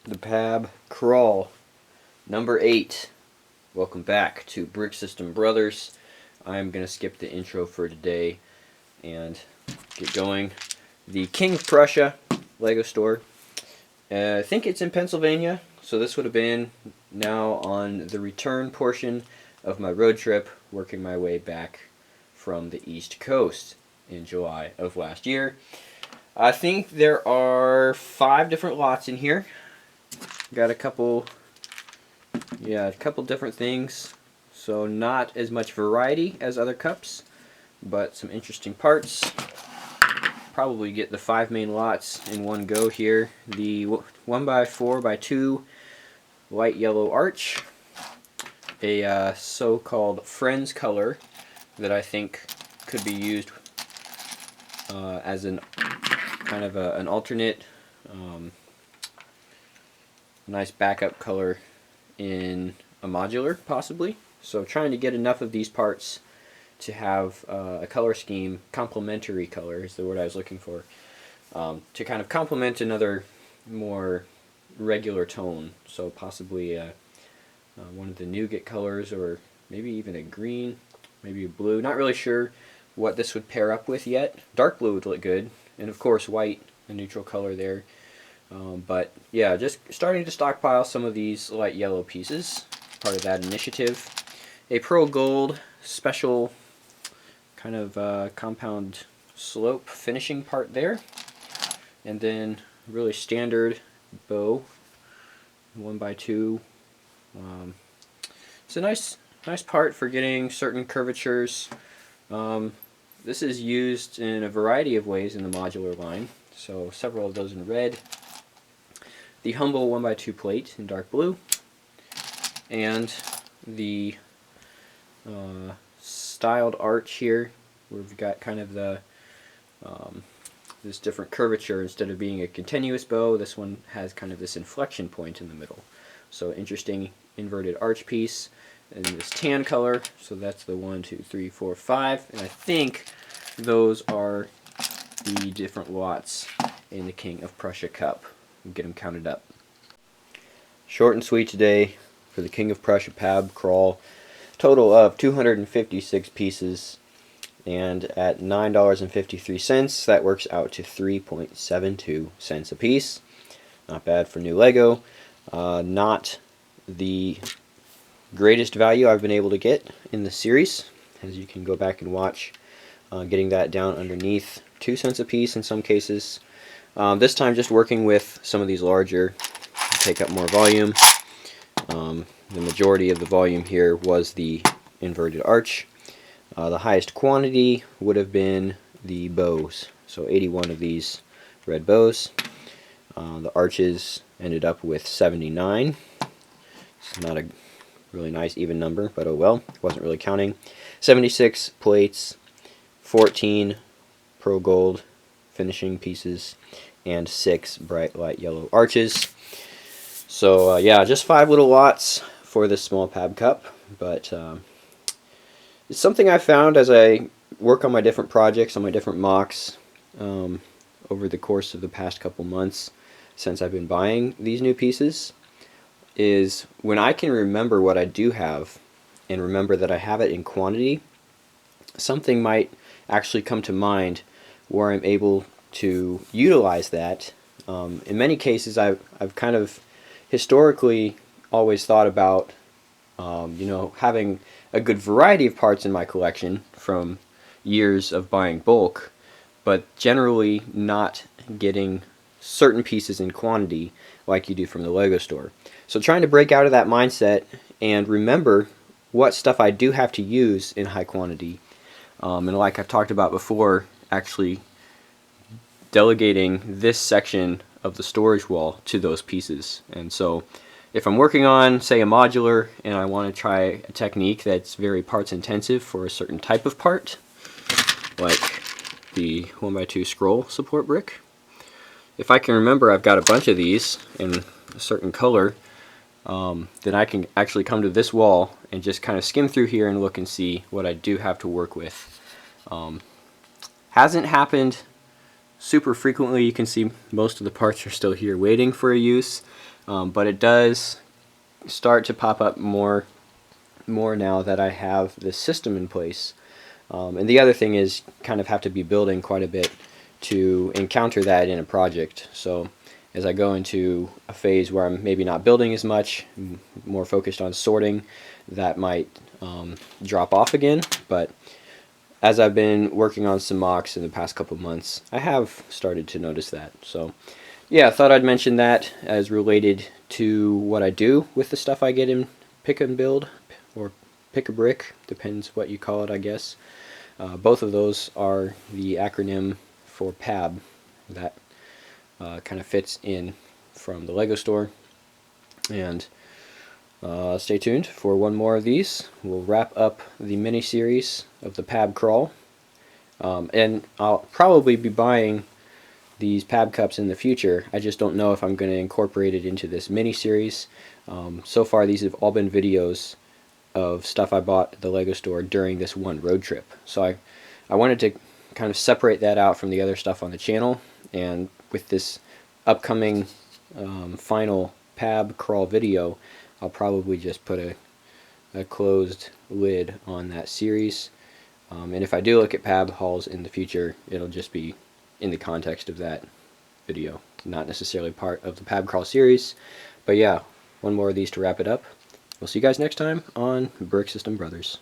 the PAB Crawl, number 8. Welcome back to Brick System Brothers. I'm going to skip the intro for today and get going. The King of Prussia Lego store. I think it's in Pennsylvania, so this would have been now on the return portion of my road trip, working my way back from the East Coast in July of last year. I think there are 5 different lots in here. Got a couple different things, so not as much variety as other cups, but some interesting parts. Probably get the 5 main lots in one go here. The 1x4x2 light yellow arch, a so-called Friends color that I think could be used as an kind of an alternate nice backup color in a modular, possibly. So trying to get enough of these parts to have a color scheme, complementary color is the word I was looking for, to kind of complement another more regular tone. So possibly one of the nougat colors, or maybe even a green, maybe a blue. Not really sure what this would pair up with yet. Dark blue would look good, and of course white, a neutral color there. But yeah, just starting to stockpile some of these light yellow pieces, part of that initiative. A pearl gold special kind of compound slope finishing part there, and then really standard bow, 1x2. It's a nice part for getting certain curvatures. This is used in a variety of ways in the modular line, so several of those in red. The humble 1x2 plate in dark blue, and the styled arch here, where we've got kind of the this different curvature. Instead of being a continuous bow, this one has kind of this inflection point in the middle. So interesting inverted arch piece in this tan color. So that's the 1, 2, 3, 4, 5, and I think those are the different lots in the King of Prussia Cup. We'll get them counted up. Short and sweet today for the King of Prussia PAB Crawl. Total of 256 pieces, and at $9.53 that works out to 3.72 cents a piece. Not bad for new Lego. Not the greatest value I've been able to get in the series, as you can go back and watch. Getting that down underneath 2 cents a piece in some cases. This time just working with some of these larger, take up more volume. The majority of the volume here was the inverted arch. The highest quantity would have been the bows, so 81 of these red bows. The arches ended up with 79. It's not a really nice even number, but oh well, wasn't really counting. 76 plates, 14 pearl gold finishing pieces, and 6 bright light yellow arches. So yeah, just 5 little lots for this small PAB cup, but it's something I found as I work on my different projects, on my different mocks, over the course of the past couple months since I've been buying these new pieces, is when I can remember what I do have and remember that I have it in quantity, something might actually come to mind where I'm able to utilize that. In many cases, I've kind of historically always thought about having a good variety of parts in my collection from years of buying bulk, but generally not getting certain pieces in quantity like you do from the Lego store. So trying to break out of that mindset and remember what stuff I do have to use in high quantity, and like I've talked about before, actually delegating this section of the storage wall to those pieces. And so if I'm working on, say, a modular and I want to try a technique that's very parts intensive for a certain type of part, like the 1x2 scroll support brick, if I can remember I've got a bunch of these in a certain color, then I can actually come to this wall and just kind of skim through here and look and see what I do have to work with. Hasn't happened super frequently. You can see most of the parts are still here waiting for a use. but it does start to pop up more now that I have this system in place. And the other thing is kind of have to be building quite a bit to encounter that in a project. So as I go into a phase where I'm maybe not building as much, more focused on sorting, that might drop off again. But as I've been working on some mocks in the past couple months, I have started to notice that. So yeah, I thought I'd mention that as related to what I do with the stuff I get in Pick and Build, or Pick a Brick, depends what you call it, I guess. Both of those are the acronym for PAB that kind of fits in from the Lego store. And stay tuned for one more of these. We'll wrap up the mini-series of the PAB Crawl. And I'll probably be buying these PAB cups in the future. I just don't know if I'm going to incorporate it into this mini-series. So far these have all been videos of stuff I bought at the Lego store during this one road trip. So I wanted to kind of separate that out from the other stuff on the channel, and with this upcoming final PAB Crawl video, I'll probably just put a closed lid on that series. And if I do look at PAB hauls in the future, it'll just be in the context of that video, not necessarily part of the PAB Crawl series. But yeah, one more of these to wrap it up. We'll see you guys next time on Brick System Brothers.